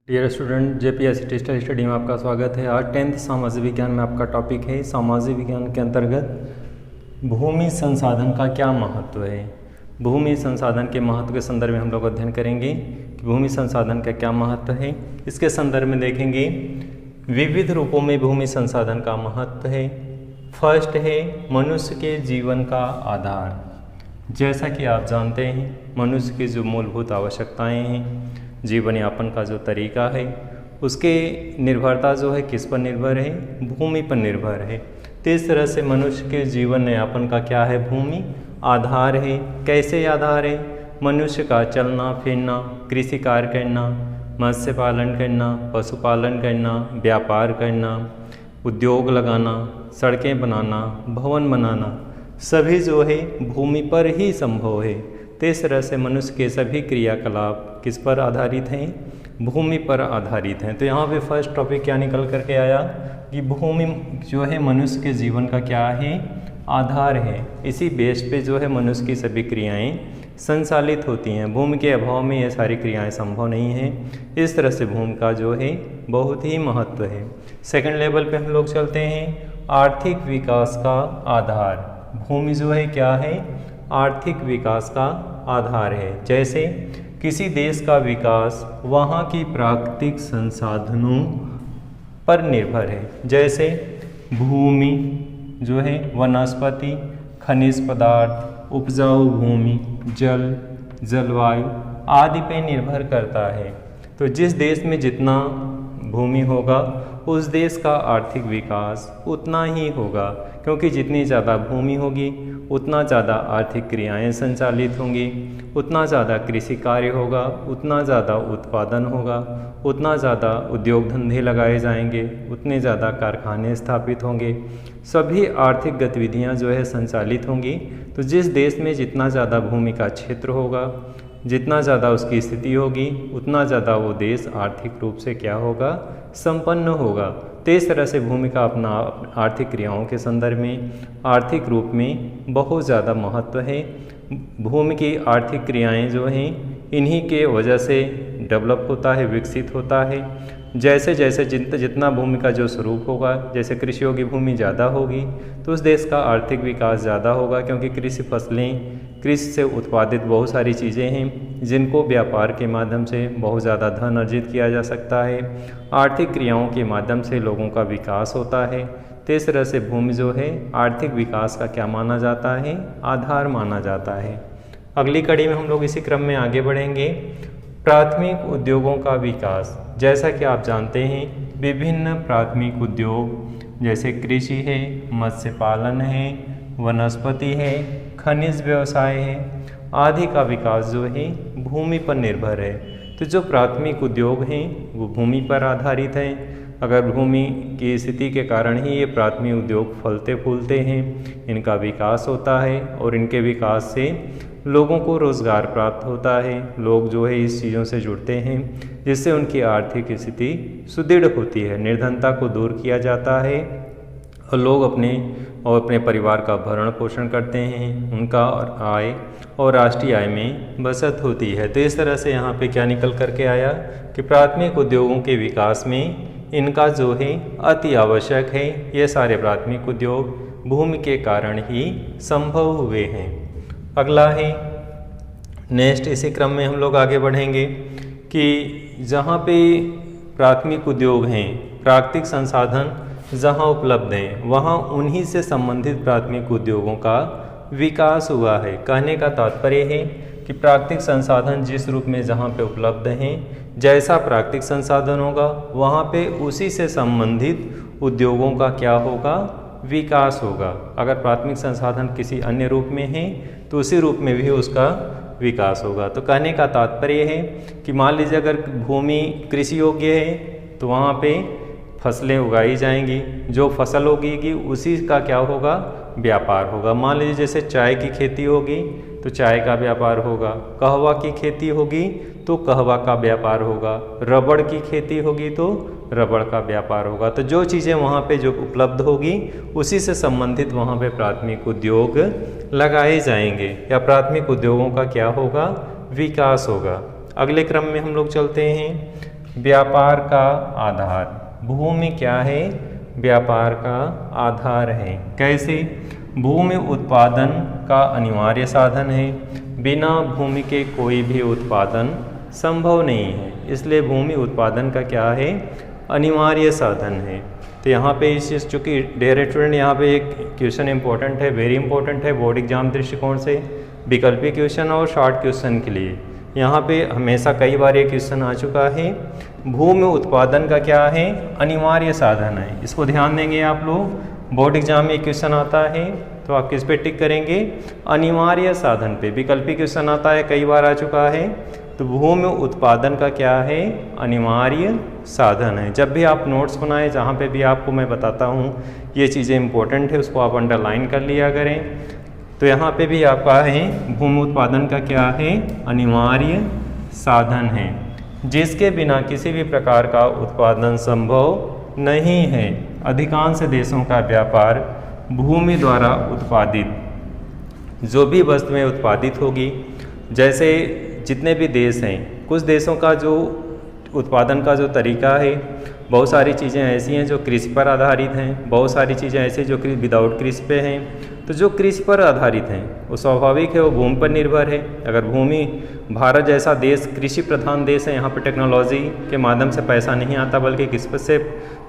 Dear student, JPSC टेस्टल study में आपका स्वागत है। आज 10th सामाजिक विज्ञान में आपका टॉपिक है सामाजिक विज्ञान के अंतर्गत भूमि संसाधन का क्या महत्व है। भूमि संसाधन के महत्व के संदर्भ में हम लोग अध्ययन करेंगे कि भूमि संसाधन का क्या महत्व है। इसके संदर्भ में देखेंगे विविध रूपों में भूमि संसाधन का महत्व है। फर्स्ट है मनुष्य के जीवन का आधार। जैसा कि आप जानते हैं मनुष्य की जो मूलभूत आवश्यकताएँ हैं, जीवन यापन का जो तरीका है, उसके निर्भरता जो है किस पर निर्भर है, भूमि पर निर्भर है। तो इस तरह से मनुष्य के जीवन यापन का क्या है, भूमि आधार है। कैसे आधार है? मनुष्य का चलना फिरना, कृषि कार्य करना, मत्स्य पालन करना, पशुपालन करना, व्यापार करना, उद्योग लगाना, सड़कें बनाना, भवन बनाना, सभी जो है भूमि पर ही संभव है। तो इस तरह से मनुष्य के सभी क्रियाकलाप किस पर आधारित हैं, भूमि पर आधारित हैं। तो यहाँ पे फर्स्ट टॉपिक क्या निकल करके आया कि भूमि जो है मनुष्य के जीवन का क्या है, आधार है। इसी बेस पे जो है मनुष्य की सभी क्रियाएं संचालित होती हैं। भूमि के अभाव में ये सारी क्रियाएं संभव नहीं हैं। इस तरह से भूमि का जो है बहुत ही महत्व है। सेकंड लेवल पे हम लोग चलते हैं आर्थिक विकास का आधार। भूमि जो है क्या है, आर्थिक विकास का आधार है। जैसे किसी देश का विकास वहाँ की प्राकृतिक संसाधनों पर निर्भर है। जैसे भूमि जो है वनस्पति, खनिज पदार्थ, उपजाऊ भूमि, जल, जलवायु आदि पे निर्भर करता है। तो जिस देश में जितना भूमि होगा उस देश का आर्थिक विकास उतना ही होगा, क्योंकि जितनी ज़्यादा भूमि होगी उतना ज़्यादा आर्थिक क्रियाएं संचालित होंगी, उतना ज़्यादा कृषि कार्य होगा, उतना ज़्यादा उत्पादन होगा, उतना ज़्यादा उद्योग धंधे लगाए जाएंगे, उतने ज़्यादा कारखाने स्थापित होंगे, सभी आर्थिक गतिविधियां जो है संचालित होंगी। तो जिस देश में जितना ज़्यादा भूमि का क्षेत्र होगा, जितना ज़्यादा उसकी स्थिति होगी, उतना ज़्यादा वो देश आर्थिक रूप से क्या होगा, संपन्न होगा। तो इस तरह से भूमि का अपना आर्थिक क्रियाओं के संदर्भ में आर्थिक रूप में बहुत ज़्यादा महत्व है। भूमि की आर्थिक क्रियाएं जो हैं इन्हीं के वजह से डेवलप होता है, विकसित होता है। जैसे जैसे जितना भूमि का जो स्वरूप होगा, जैसे कृषि योग्य भूमि ज़्यादा होगी तो उस देश का आर्थिक विकास ज़्यादा होगा, क्योंकि कृषि फसलें, कृषि से उत्पादित बहुत सारी चीज़ें हैं जिनको व्यापार के माध्यम से बहुत ज़्यादा धन अर्जित किया जा सकता है। आर्थिक क्रियाओं के माध्यम से लोगों का विकास होता है। तो इस तरह से भूमि जो है आर्थिक विकास का क्या माना जाता है, आधार माना जाता है। अगली कड़ी में हम लोग इसी क्रम में आगे बढ़ेंगे। प्राथमिक उद्योगों का विकास। जैसा कि आप जानते हैं विभिन्न प्राथमिक उद्योग जैसे कृषि है, मत्स्य पालन है, वनस्पति है, खनिज व्यवसाय है आदि का विकास जो है भूमि पर निर्भर है। तो जो प्राथमिक उद्योग हैं वो भूमि पर आधारित हैं। अगर भूमि की स्थिति के कारण ही ये प्राथमिक उद्योग फलते फूलते हैं, इनका विकास होता है और इनके विकास से लोगों को रोज़गार प्राप्त होता है। लोग जो है इस चीज़ों से जुड़ते हैं जिससे उनकी आर्थिक स्थिति सुदृढ़ होती है, निर्धनता को दूर किया जाता है और लोग अपने परिवार का भरण पोषण करते हैं, उनका आय और राष्ट्रीय आय में बचत होती है। तो इस तरह से यहाँ पे क्या निकल करके आया कि प्राथमिक उद्योगों के विकास में इनका जो है अति आवश्यक है। ये सारे प्राथमिक उद्योग भूमि के कारण ही संभव हुए हैं। अगला है नेक्स्ट, इसी क्रम में हम लोग आगे बढ़ेंगे कि जहाँ पे प्राथमिक उद्योग हैं, प्राकृतिक संसाधन जहाँ उपलब्ध हैं वहाँ उन्हीं से संबंधित प्राथमिक उद्योगों का विकास हुआ है। कहने का तात्पर्य है कि प्राकृतिक संसाधन जिस रूप में जहाँ पे उपलब्ध हैं, जैसा प्राकृतिक संसाधन होगा वहाँ पे उसी से संबंधित उद्योगों का क्या होगा, विकास होगा। अगर प्राथमिक संसाधन किसी अन्य रूप में है तो उसी रूप में भी उसका विकास होगा। तो कहने का तात्पर्य है कि मान लीजिए अगर भूमि कृषि योग्य है तो वहाँ पे फसलें उगाई जाएंगी, जो फसल उगेगी उसी का क्या होगा, व्यापार होगा। मान लीजिए जैसे चाय की खेती होगी तो चाय का व्यापार होगा, कहवा की खेती होगी तो कहवा का व्यापार होगा, रबड़ की खेती होगी तो रबड़ का व्यापार होगा। तो जो चीज़ें वहाँ पे जो उपलब्ध होगी उसी से संबंधित वहाँ पे प्राथमिक उद्योग लगाए जाएंगे या प्राथमिक उद्योगों का क्या होगा, विकास होगा। अगले क्रम में हम लोग चलते हैं व्यापार का आधार। भूमि क्या है? व्यापार का आधार है। कैसे? भूमि उत्पादन का अनिवार्य साधन है। बिना भूमि के कोई भी उत्पादन संभव नहीं है, इसलिए भूमि उत्पादन का क्या है? अनिवार्य साधन है। तो यहाँ पे इस चूँकि डियर स्टूडेंट यहाँ पे एक क्वेश्चन इंपॉर्टेंट है, वेरी इंपॉर्टेंट है बोर्ड एग्जाम दृष्टिकोण से, विकल्पीय क्वेश्चन और शॉर्ट क्वेश्चन के लिए। यहाँ पे हमेशा कई बार ये क्वेश्चन आ चुका है। भूमि उत्पादन का क्या है? अनिवार्य साधन है। इसको ध्यान देंगे आप लोग, बोर्ड एग्जाम में क्वेश्चन आता है तो आप किस पे टिक करेंगे? अनिवार्य साधन पे। विकल्पीय क्वेश्चन आता है, कई बार आ चुका है। तो भूमि उत्पादन का क्या है? अनिवार्य साधन है। जब भी आप नोट्स बनाएं, जहाँ पे भी आपको मैं बताता हूँ ये चीज़ें इंपॉर्टेंट है, उसको आप अंडरलाइन कर लिया करें। तो यहाँ पे भी आपका है भूमि उत्पादन का क्या है? अनिवार्य साधन है, जिसके बिना किसी भी प्रकार का उत्पादन संभव नहीं है। अधिकांश देशों का व्यापार भूमि द्वारा उत्पादित जो भी वस्तुएं उत्पादित होगी, जैसे जितने भी देश हैं, कुछ देशों का जो उत्पादन का जो तरीका है, बहुत सारी चीज़ें ऐसी हैं जो कृषि पर आधारित हैं, बहुत सारी चीज़ें ऐसी जो विदाउट कृषि पे हैं। तो जो कृषि पर आधारित हैं वो स्वाभाविक है, वो भूमि पर निर्भर है। अगर भूमि, भारत जैसा देश कृषि प्रधान देश है, यहाँ पर टेक्नोलॉजी के माध्यम से पैसा नहीं आता, बल्कि किस से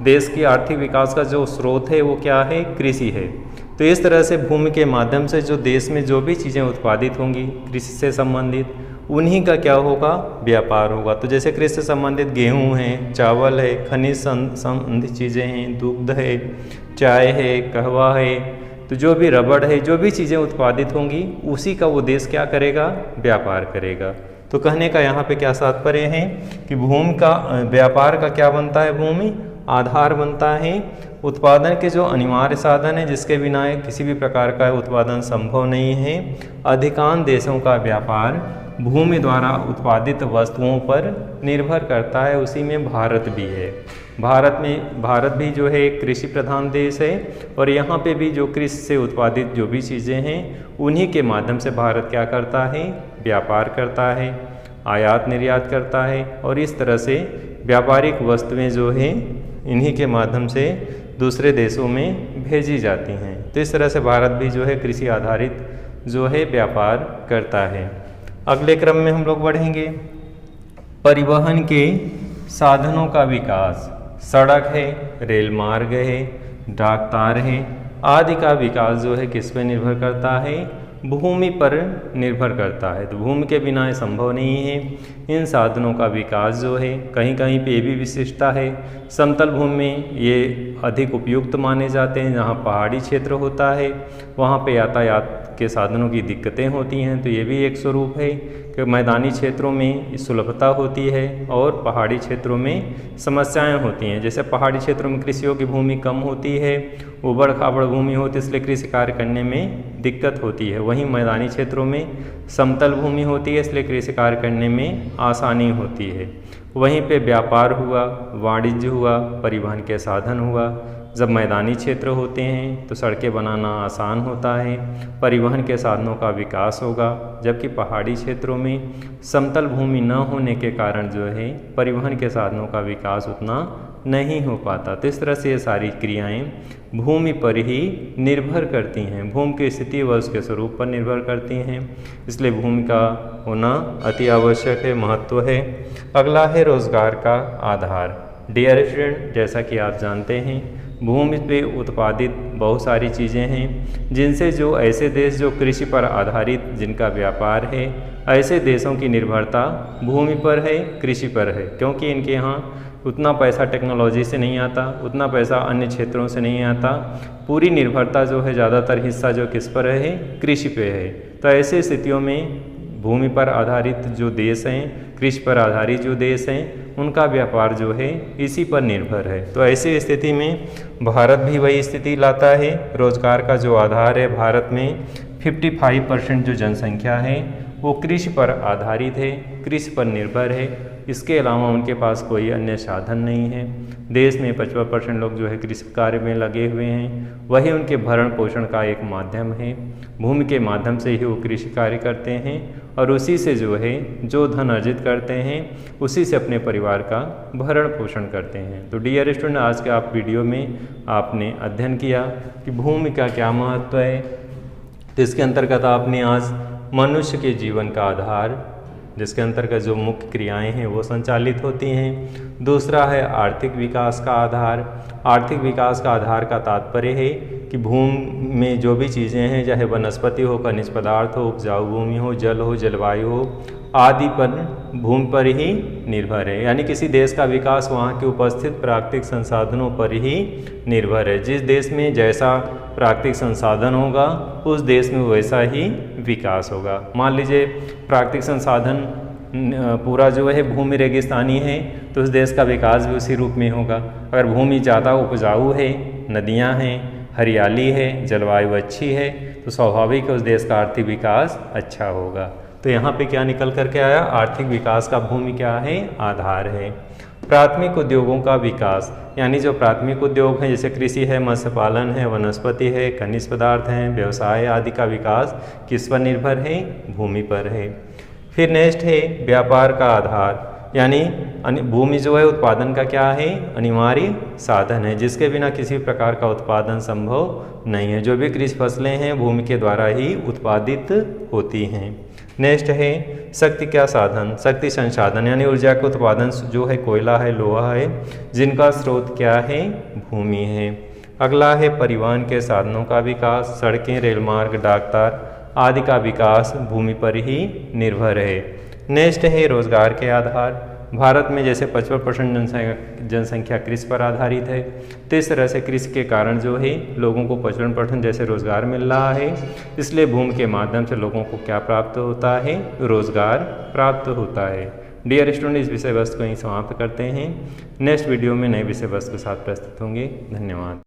देश की आर्थिक विकास का जो स्रोत है वो क्या है? कृषि है। तो इस तरह से भूमि के माध्यम से जो देश में जो भी चीज़ें उत्पादित होंगी कृषि से संबंधित, उन्हीं का क्या होगा? व्यापार होगा। तो जैसे कृषि से संबंधित गेहूँ है, चावल है, खनिज संबंधित चीज़ें हैं, दुग्ध है, चाय है, कहवा है, तो जो भी रबड़ है, जो भी चीज़ें उत्पादित होंगी उसी का वो देश क्या करेगा? व्यापार करेगा। तो कहने का यहाँ पे क्या तात्पर्य है कि भूमि का व्यापार का क्या बनता है? भूमि आधार बनता है। उत्पादन के जो अनिवार्य साधन है, जिसके बिना किसी भी प्रकार का उत्पादन संभव नहीं है। अधिकांश देशों का व्यापार भूमि द्वारा उत्पादित वस्तुओं पर निर्भर करता है, उसी में भारत भी है। भारत भी जो है एक कृषि प्रधान देश है, और यहाँ पे भी जो कृषि से उत्पादित जो भी चीज़ें हैं उन्हीं के माध्यम से भारत क्या करता है? व्यापार करता है, आयात निर्यात करता है, और इस तरह से व्यापारिक वस्तुएं जो हैं इन्हीं के माध्यम से दूसरे देशों में भेजी जाती हैं। तो इस तरह से भारत भी जो है कृषि आधारित जो है व्यापार करता है। अगले क्रम में हम लोग बढ़ेंगे। परिवहन के साधनों का विकास, सड़क है, रेल मार्ग है, डाक तार है आदि का विकास जो है किस पे निर्भर करता है? भूमि पर निर्भर करता है। तो भूमि के बिना संभव नहीं है। इन साधनों का विकास जो है, कहीं कहीं पे भी विशिष्टता है। समतल भूमि में ये अधिक उपयुक्त माने जाते हैं। जहाँ पहाड़ी क्षेत्र होता है वहाँ पे यातायात के साधनों की दिक्कतें होती हैं, तो ये भी एक स्वरूप है कि मैदानी क्षेत्रों में सुलभता होती है और पहाड़ी क्षेत्रों में समस्याएं होती हैं। जैसे पहाड़ी क्षेत्रों में कृषियों की भूमि कम होती है, उबड़ खाबड़ भूमि होती है, इसलिए कृषि कार्य करने में दिक्कत होती है। वहीं मैदानी क्षेत्रों में समतल भूमि होती है, इसलिए कृषि कार्य करने में आसानी होती है। वहीं पे व्यापार हुआ, वाणिज्य हुआ, परिवहन के साधन हुआ। जब मैदानी क्षेत्र होते हैं तो सड़कें बनाना आसान होता है, परिवहन के साधनों का विकास होगा, जबकि पहाड़ी क्षेत्रों में समतल भूमि न होने के कारण जो है परिवहन के साधनों का विकास उतना नहीं हो पाता। तो इस तरह से ये सारी क्रियाएं भूमि पर ही निर्भर करती हैं, भूमि की स्थिति व उसके स्वरूप पर निर्भर करती हैं, इसलिए भूमि का होना अति आवश्यक है, महत्व है। अगला है रोजगार का आधार। डियर स्टूडेंट, जैसा कि आप जानते हैं भूमि पे उत्पादित बहुत सारी चीज़ें हैं, जिनसे जो ऐसे देश जो कृषि पर आधारित जिनका व्यापार है, ऐसे देशों की निर्भरता भूमि पर है, कृषि पर है, क्योंकि इनके यहाँ उतना पैसा टेक्नोलॉजी से नहीं आता, उतना पैसा अन्य क्षेत्रों से नहीं आता। पूरी निर्भरता जो है, ज़्यादातर हिस्सा जो किस पर है? कृषि पे है। तो ऐसे स्थितियों में भूमि पर आधारित जो देश हैं, कृषि पर आधारित जो देश हैं, उनका व्यापार जो है इसी पर निर्भर है। तो ऐसी स्थिति में भारत भी वही स्थिति लाता है। रोजगार का जो आधार है, भारत में 55% जो जनसंख्या है वो कृषि पर आधारित है, कृषि पर निर्भर है। इसके अलावा उनके पास कोई अन्य साधन नहीं है। देश में 55% लोग जो है कृषि कार्य में लगे हुए हैं, वही उनके भरण पोषण का एक माध्यम है। भूमि के माध्यम से ही वो कृषि कार्य करते हैं और उसी से जो धन अर्जित करते हैं उसी से अपने परिवार का भरण पोषण करते हैं। तो डियर स्टूडेंट, आज के आप वीडियो में आपने अध्ययन किया कि भूमि का क्या महत्व है। तो इसके अंतर्गत आपने आज मनुष्य के जीवन का आधार, जिसके अंतर्गत जो मुख्य क्रियाएं हैं वो संचालित होती हैं। दूसरा है आर्थिक विकास का आधार। आर्थिक विकास का आधार का तात्पर्य है कि भूमि में जो भी चीज़ें हैं, चाहे वनस्पति हो, खनिज पदार्थ हो, उपजाऊ भूमि हो, जल हो, जलवायु हो, आदि पर भूमि पर ही निर्भर है। यानी किसी देश का विकास वहाँ के उपस्थित प्राकृतिक संसाधनों पर ही निर्भर है। जिस देश में जैसा प्राकृतिक संसाधन होगा उस देश में वैसा ही विकास होगा। मान लीजिए प्राकृतिक संसाधन पूरा जो है भूमि रेगिस्तानी है तो उस देश का विकास भी उसी रूप में होगा। अगर भूमि ज़्यादा उपजाऊ है, नदियाँ हैं, हरियाली है, जलवायु अच्छी है, तो स्वाभाविक है उस देश का आर्थिक विकास अच्छा होगा। तो यहाँ पे क्या निकल करके आया? आर्थिक विकास का भूमि क्या है? आधार है। प्राथमिक उद्योगों का विकास, यानी जो प्राथमिक उद्योग हैं जैसे कृषि है, मत्स्य पालन है, वनस्पति है, खनिज पदार्थ हैं, व्यवसाय आदि का विकास किस पर निर्भर है? भूमि पर है। फिर नेक्स्ट है व्यापार का आधार, यानी भूमि जो है उत्पादन का क्या है? अनिवार्य साधन है, जिसके बिना किसी प्रकार का उत्पादन संभव नहीं है। जो भी कृषि फसलें हैं भूमि के द्वारा ही उत्पादित होती हैं। नेक्स्ट है शक्ति का साधन, शक्ति संसाधन, यानी ऊर्जा का उत्पादन जो है कोयला है, लोहा है, जिनका स्रोत क्या है? भूमि है। अगला है परिवहन के साधनों का विकास, सड़कें, रेल मार्ग, डाकतार आदि का विकास भूमि पर ही निर्भर है। नेक्स्ट है रोजगार के आधार। भारत में जैसे 55% जनसंख्या कृषि पर आधारित है, तो इस तरह से कृषि के कारण जो है लोगों को 55% जैसे रोजगार मिल रहा है। इसलिए भूमि के माध्यम से लोगों को क्या प्राप्त होता है? रोजगार प्राप्त होता है। डियर स्टूडेंट, इस विषय वस्तु को यहीं समाप्त करते हैं। नेक्स्ट वीडियो में नए विषय वस्तु के साथ प्रस्तुत होंगे। धन्यवाद।